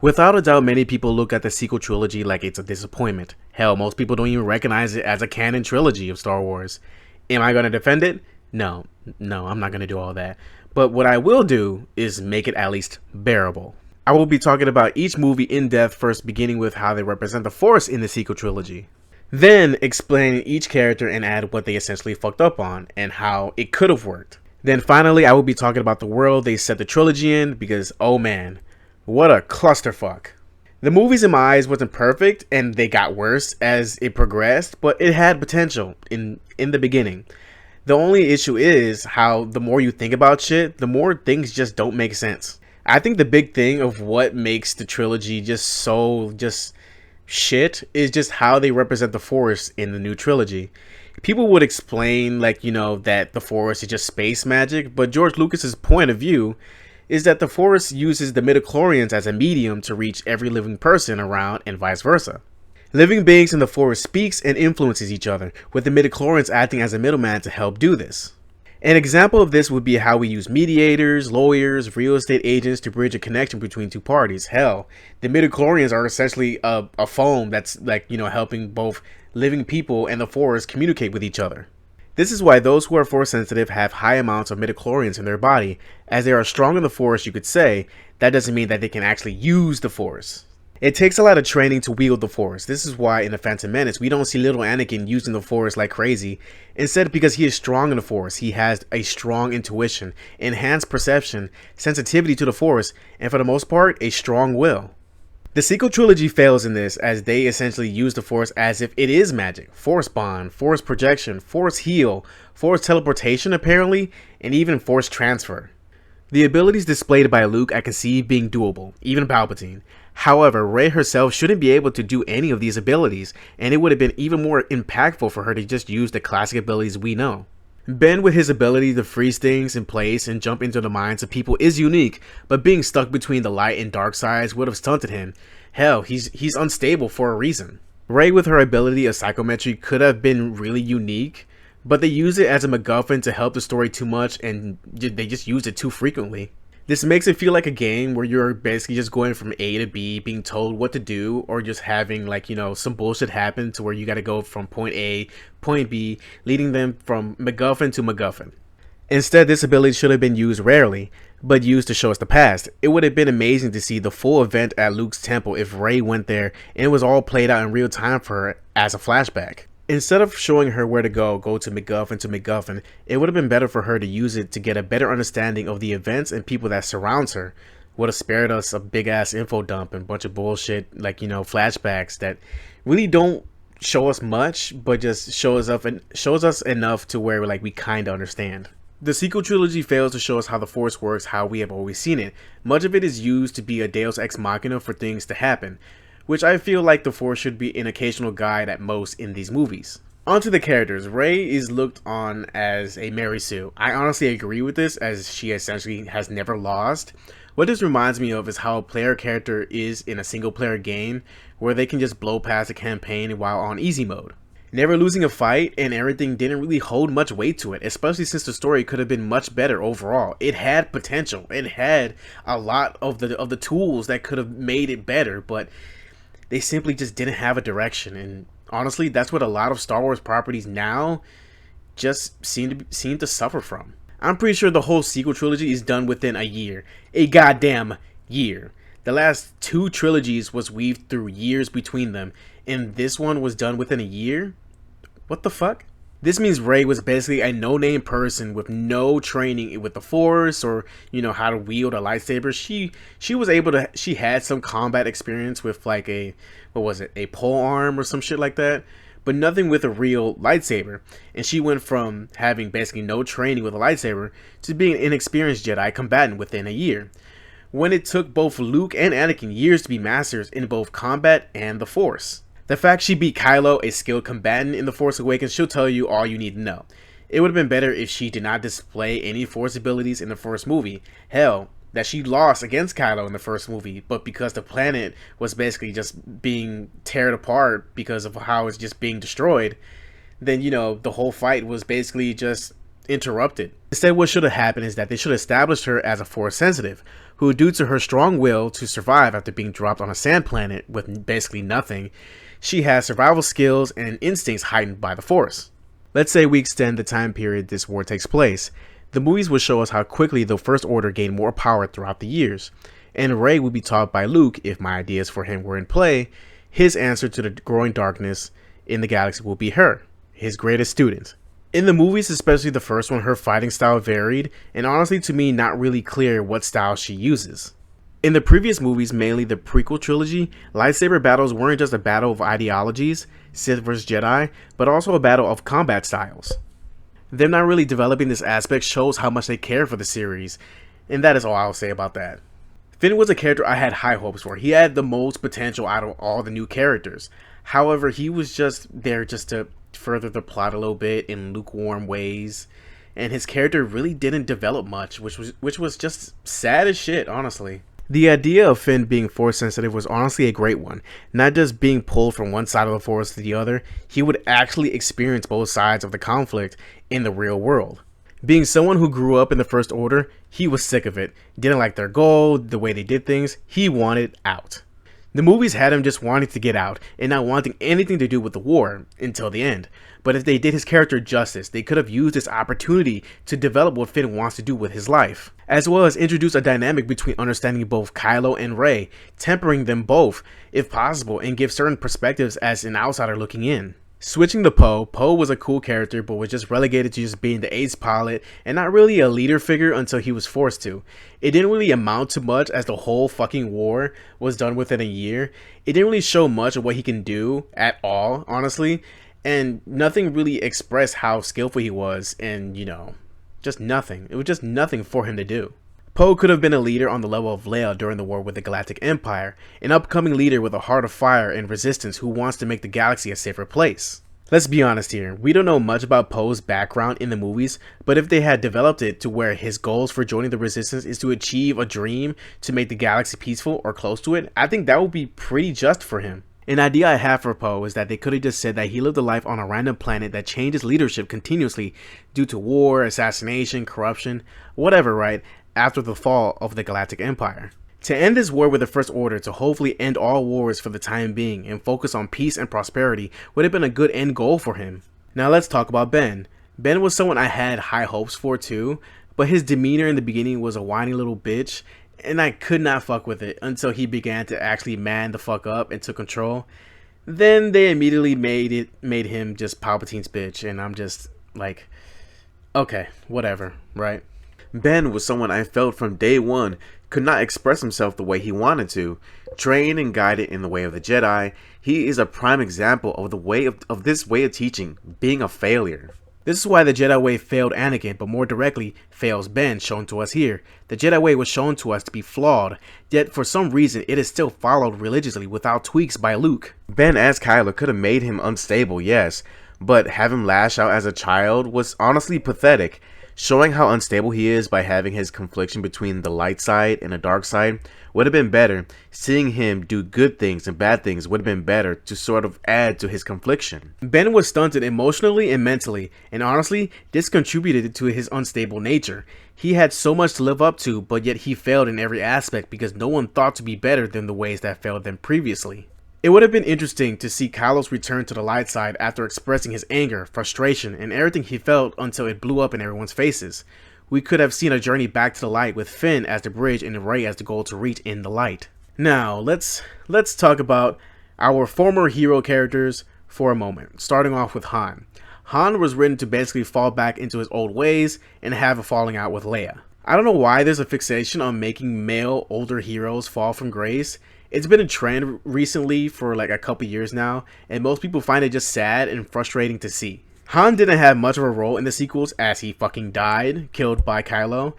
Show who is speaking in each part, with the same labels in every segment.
Speaker 1: Without a doubt, many people look at the sequel trilogy like it's a disappointment. Hell, most people don't even recognize it as a canon trilogy of Star Wars. Am I going to defend it? No, I'm not going to do all that. But what I will do is make it at least bearable. I will be talking about each movie in depth, first beginning with how they represent the Force in the sequel trilogy. Then explain each character and add what they essentially fucked up on and how it could have worked. Then finally, I will be talking about the world they set the trilogy in because, oh man, what a clusterfuck. The movies in my eyes wasn't perfect and they got worse as it progressed, but it had potential in the beginning. The only issue is how the more you think about shit, the more things just don't make sense. I think the big thing of what makes the trilogy just shit is just how they represent the Force in the new trilogy. People would explain that the Force is just space magic, but George Lucas's point of view is that the Force uses the midichlorians as a medium to reach every living person around and vice versa. Living beings in the Force speaks and influences each other, with the midichlorians acting as a middleman to help do this. An example of this would be how we use mediators, lawyers, real estate agents to bridge a connection between two parties. Hell, the midichlorians are essentially a phone that's helping both living people and the Force communicate with each other. This is why those who are Force sensitive have high amounts of midichlorians in their body. As they are strong in the Force, you could say, that doesn't mean that they can actually use the Force. It takes a lot of training to wield the Force. This is why in The Phantom Menace, we don't see little Anakin using the Force like crazy. Instead, because he is strong in the Force, he has a strong intuition, enhanced perception, sensitivity to the Force, and for the most part, a strong will. The sequel trilogy fails in this as they essentially use the Force as if it is magic. Force bond, Force projection, Force heal, Force teleportation apparently, and even Force transfer. The abilities displayed by Luke I can see being doable, even Palpatine. However, Rey herself shouldn't be able to do any of these abilities, and it would have been even more impactful for her to just use the classic abilities we know. Ben, with his ability to freeze things in place and jump into the minds of people, is unique, but being stuck between the light and dark sides would have stunted him. Hell, he's unstable for a reason. Rey with her ability of psychometry could have been really unique, but they use it as a MacGuffin to help the story too much and they just use it too frequently. This makes it feel like a game where you're basically just going from A to B, being told what to do, or just having some bullshit happen to where you gotta go from point A, point B, leading them from MacGuffin to MacGuffin. Instead, this ability should have been used rarely, but used to show us the past. It would have been amazing to see the full event at Luke's temple if Rey went there and it was all played out in real time for her as a flashback. Instead of showing her where to go to MacGuffin, it would have been better for her to use it to get a better understanding of the events and people that surrounds her. Would have spared us a big ass info dump and bunch of bullshit flashbacks that really don't show us much, but just shows us enough to where we kind of understand. The sequel trilogy fails to show us how the Force works how we have always seen it. Much of it is used to be a deus ex machina for things to happen, which I feel like the Force should be an occasional guide at most in these movies. Onto the characters. Rey is looked on as a Mary Sue. I honestly agree with this, as she essentially has never lost. What this reminds me of is how a player character is in a single player game where they can just blow past a campaign while on easy mode. Never losing a fight and everything didn't really hold much weight to it, especially since the story could have been much better overall. It had potential. It had a lot of the tools that could have made it better, but they simply just didn't have a direction, and honestly, that's what a lot of Star Wars properties now just seem to suffer from. I'm pretty sure the whole sequel trilogy is done within a year. A goddamn year. The last two trilogies was weaved through years between them, and this one was done within a year? What the fuck? This means Rey was basically a no-name person with no training with the Force or, how to wield a lightsaber. She had some combat experience with a pole arm or some shit like that, but nothing with a real lightsaber. And she went from having basically no training with a lightsaber to being an inexperienced Jedi combatant within a year, when it took both Luke and Anakin years to be masters in both combat and the Force. The fact she beat Kylo, a skilled combatant in The Force Awakens, should tell you all you need to know. It would have been better if she did not display any Force abilities in the first movie. Hell, that she lost against Kylo in the first movie, but because the planet was basically just being teared apart because of how it's just being destroyed, then the whole fight was basically just interrupted. Instead, what should have happened is that they should have established her as a Force sensitive, who, due to her strong will to survive after being dropped on a sand planet with basically nothing, she has survival skills and instincts heightened by the Force. Let's say we extend the time period this war takes place. The movies will show us how quickly the First Order gained more power throughout the years, and Rey will be taught by Luke, if my ideas for him were in play, his answer to the growing darkness in the galaxy will be her, his greatest student. In the movies, especially the first one, her fighting style varied, and honestly to me not really clear what style she uses. In the previous movies, mainly the prequel trilogy, lightsaber battles weren't just a battle of ideologies, Sith vs Jedi, but also a battle of combat styles. Them not really developing this aspect shows how much they care for the series, and that is all I'll say about that. Finn was a character I had high hopes for. He had the most potential out of all the new characters. However, he was just there just to further the plot a little bit in lukewarm ways, and his character really didn't develop much, which was just sad as shit, honestly. The idea of Finn being Force sensitive was honestly a great one. Not just being pulled from one side of the Force to the other, he would actually experience both sides of the conflict in the real world. Being someone who grew up in the First Order, he was sick of it. Didn't like their goal, the way they did things. He wanted out. The movies had him just wanting to get out and not wanting anything to do with the war until the end. But if they did his character justice, they could have used this opportunity to develop what Finn wants to do with his life, as well as introduce a dynamic between understanding both Kylo and Rey, tempering them both if possible, and give certain perspectives as an outsider looking in. Switching to Poe, Poe was a cool character but was just relegated to just being the ace pilot and not really a leader figure until he was forced to. It didn't really amount to much as the whole fucking war was done within a year. It didn't really show much of what he can do at all, honestly, and nothing really expressed how skillful he was, and just nothing. It was just nothing for him to do. Poe could have been a leader on the level of Leia during the war with the Galactic Empire, an upcoming leader with a heart of fire and resistance who wants to make the galaxy a safer place. Let's be honest here, we don't know much about Poe's background in the movies, but if they had developed it to where his goals for joining the resistance is to achieve a dream to make the galaxy peaceful or close to it, I think that would be pretty just for him. An idea I have for Poe is that they could have just said that he lived a life on a random planet that changes leadership continuously due to war, assassination, corruption, whatever, right? After the fall of the Galactic Empire. To end this war with the First Order to hopefully end all wars for the time being and focus on peace and prosperity would have been a good end goal for him. Now let's talk about Ben. Ben was someone I had high hopes for too, but his demeanor in the beginning was a whiny little bitch, and I could not fuck with it until he began to actually man the fuck up and took control. Then they immediately made him just Palpatine's bitch, and I'm just like, okay, whatever, right?
Speaker 2: Ben was someone I felt from day one could not express himself the way he wanted to. Trained and guided in the way of the Jedi, he is a prime example of this way of teaching being a failure.
Speaker 1: This is why the Jedi way failed Anakin, but more directly fails Ben, shown to us here. The Jedi way was shown to us to be flawed, yet for some reason it is still followed religiously without tweaks by Luke.
Speaker 2: Ben as Kylo could have made him unstable, yes, but have him lash out as a child was honestly pathetic. Showing how unstable he is by having his confliction between the light side and the dark side would have been better. Seeing him do good things and bad things would have been better to sort of add to his confliction.
Speaker 1: Ben was stunted emotionally and mentally, and honestly, this contributed to his unstable nature. He had so much to live up to, but yet he failed in every aspect because no one thought to be better than the ways that failed them previously. It would have been interesting to see Kylo's return to the light side after expressing his anger, frustration, and everything he felt until it blew up in everyone's faces. We could have seen a journey back to the light with Finn as the bridge and Rey as the goal to reach in the light. Now, let's talk about our former hero characters for a moment, starting off with Han. Han was written to basically fall back into his old ways and have a falling out with Leia. I don't know why there's a fixation on making male older heroes fall from grace. It's been a trend recently for like a couple years now, and most people find it just sad and frustrating to see. Han didn't have much of a role in the sequels as he fucking died, killed by Kylo,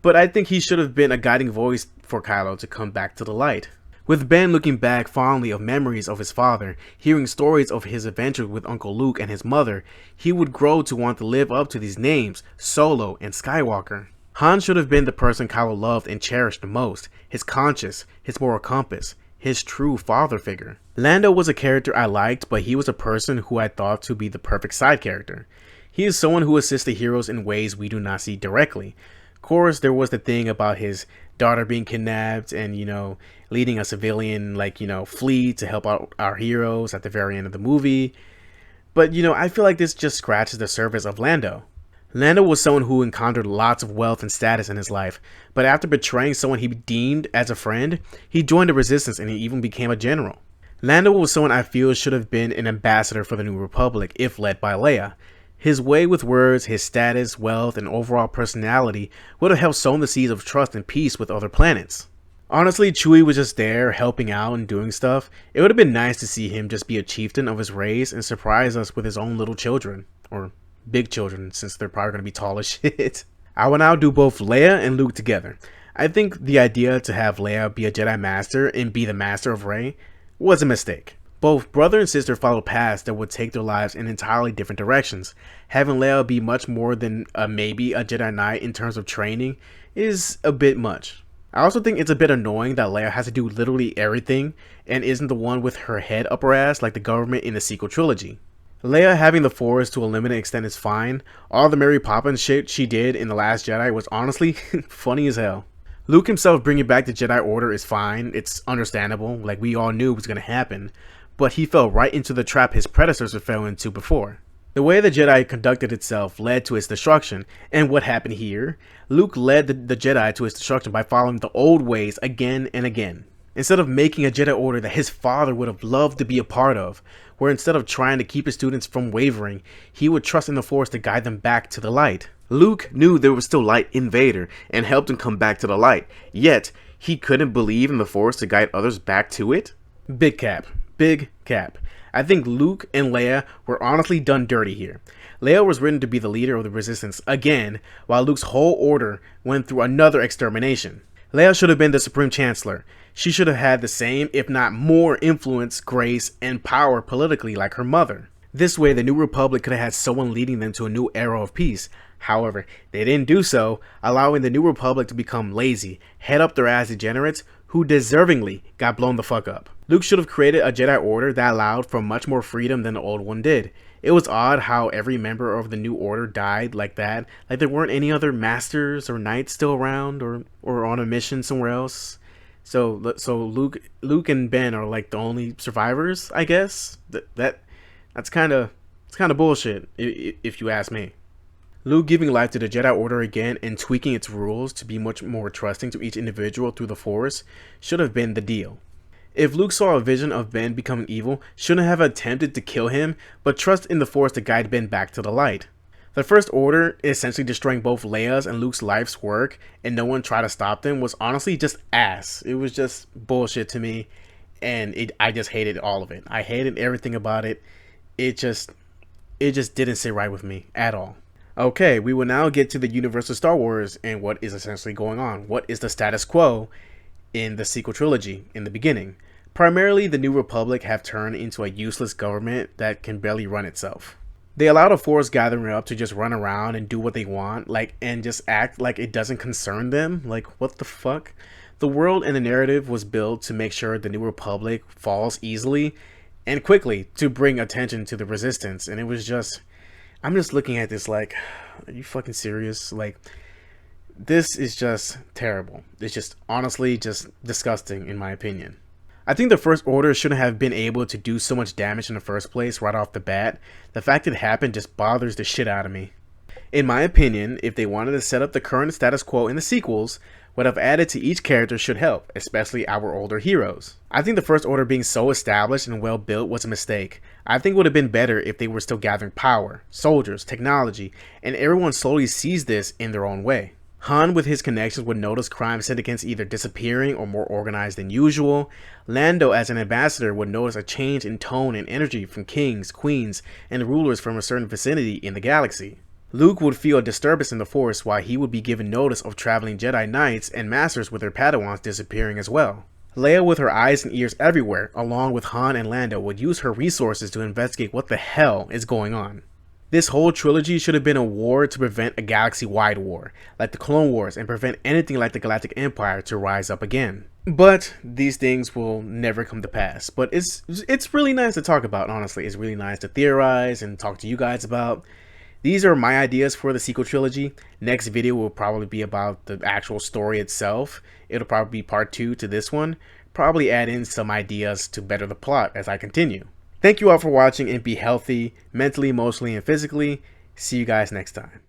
Speaker 1: but I think he should have been a guiding voice for Kylo to come back to the light. With Ben looking back fondly of memories of his father, hearing stories of his adventures with Uncle Luke and his mother, he would grow to want to live up to these names, Solo and Skywalker. Han should have been the person Kylo loved and cherished the most, his conscience, his moral compass, his true father figure. Lando was a character I liked, but he was a person who I thought to be the perfect side character. He is someone who assists the heroes in ways we do not see directly. Of course, there was the thing about his daughter being kidnapped and, leading a civilian, fleet to help out our heroes at the very end of the movie. But, I feel like this just scratches the surface of Lando. Lando was someone who encountered lots of wealth and status in his life, but after betraying someone he deemed as a friend, he joined the Resistance and he even became a general. Lando was someone I feel should have been an ambassador for the New Republic if led by Leia. His way with words, his status, wealth, and overall personality would have helped sow the seeds of trust and peace with other planets. Honestly, Chewie was just there, helping out and doing stuff. It would have been nice to see him just be a chieftain of his race and surprise us with his own little children. Or big children, since they're probably going to be tall as shit. I will now do both Leia and Luke together. I think the idea to have Leia be a Jedi Master and be the Master of Rey was a mistake. Both brother and sister followed paths that would take their lives in entirely different directions. Having Leia be much more than maybe a Jedi Knight in terms of training is a bit much. I also think it's a bit annoying that Leia has to do literally everything and isn't the one with her head up her ass like the government in the sequel trilogy. Leia having the Force to a limited extent is fine. All the Mary Poppins shit she did in The Last Jedi was honestly funny as hell. Luke himself bringing back the Jedi Order is fine. It's understandable, like we all knew was going to happen. But he fell right into the trap his predecessor fell into before. The way the Jedi conducted itself led to its destruction, and what happened here? Luke led the Jedi to its destruction by following the old ways again and again. Instead of making a Jedi Order that his father would have loved to be a part of, where instead of trying to keep his students from wavering, he would trust in the Force to guide them back to the light.
Speaker 2: Luke knew there was still light in Vader and helped him come back to the light, yet he couldn't believe in the Force to guide others back to it?
Speaker 1: Big cap. Big cap. I think Luke and Leia were honestly done dirty here. Leia was written to be the leader of the Resistance again, while Luke's whole order went through another extermination. Leia should have been the Supreme Chancellor. She should have had the same, if not more, influence, grace, and power politically like her mother. This way, the New Republic could have had someone leading them to a new era of peace. However, they didn't do so, allowing the New Republic to become lazy, head up their ass degenerates who deservingly got blown the fuck up. Luke should have created a Jedi Order that allowed for much more freedom than the old one did. It was odd how every member of the New Order died like that, like there weren't any other Masters or Knights still around or on a mission somewhere else. So Luke and Ben are like the only survivors, I guess. That's kind of bullshit if you ask me. Luke giving life to the Jedi Order again and tweaking its rules to be much more trusting to each individual through the Force should have been the deal. If Luke saw a vision of Ben becoming evil, shouldn't have attempted to kill him, but trust in the Force to guide Ben back to the light. The First Order, essentially destroying both Leia's and Luke's life's work, and no one tried to stop them, was honestly just ass. It was just bullshit to me, and I just hated all of it. I hated everything about it. It just didn't sit right with me at all. Okay, we will now get to the universe of Star Wars and what is essentially going on. What is the status quo in the sequel trilogy in the beginning? Primarily, the New Republic have turned into a useless government that can barely run itself. They allowed a Force gathering up to just run around and do what they want, and just act like it doesn't concern them. Like, what the fuck? The world and the narrative was built to make sure the New Republic falls easily and quickly to bring attention to the Resistance, and it was just... I'm just looking at this like, are you fucking serious? Like, this is just terrible. It's just honestly just disgusting in my opinion. I think the First Order shouldn't have been able to do so much damage in the first place right off the bat. The fact it happened just bothers the shit out of me. In my opinion, if they wanted to set up the current status quo in the sequels, what I've added to each character should help, especially our older heroes. I think the First Order being so established and well built was a mistake. I think it would have been better if they were still gathering power, soldiers, technology, and everyone slowly sees this in their own way. Han with his connections would notice crime syndicates either disappearing or more organized than usual. Lando as an ambassador would notice a change in tone and energy from kings, queens, and rulers from a certain vicinity in the galaxy. Luke would feel a disturbance in the Force while he would be given notice of traveling Jedi Knights and Masters with their Padawans disappearing as well. Leia with her eyes and ears everywhere, along with Han and Lando, would use her resources to investigate what the hell is going on. This whole trilogy should have been a war to prevent a galaxy-wide war, like the Clone Wars, and prevent anything like the Galactic Empire to rise up again. But these things will never come to pass. But it's really nice to talk about, honestly. It's really nice to theorize and talk to you guys about. These are my ideas for the sequel trilogy. Next video will probably be about the actual story itself. It'll probably be part 2 to this one. Probably add in some ideas to better the plot as I continue. Thank you all for watching, and be healthy mentally, emotionally, and physically. See you guys next time.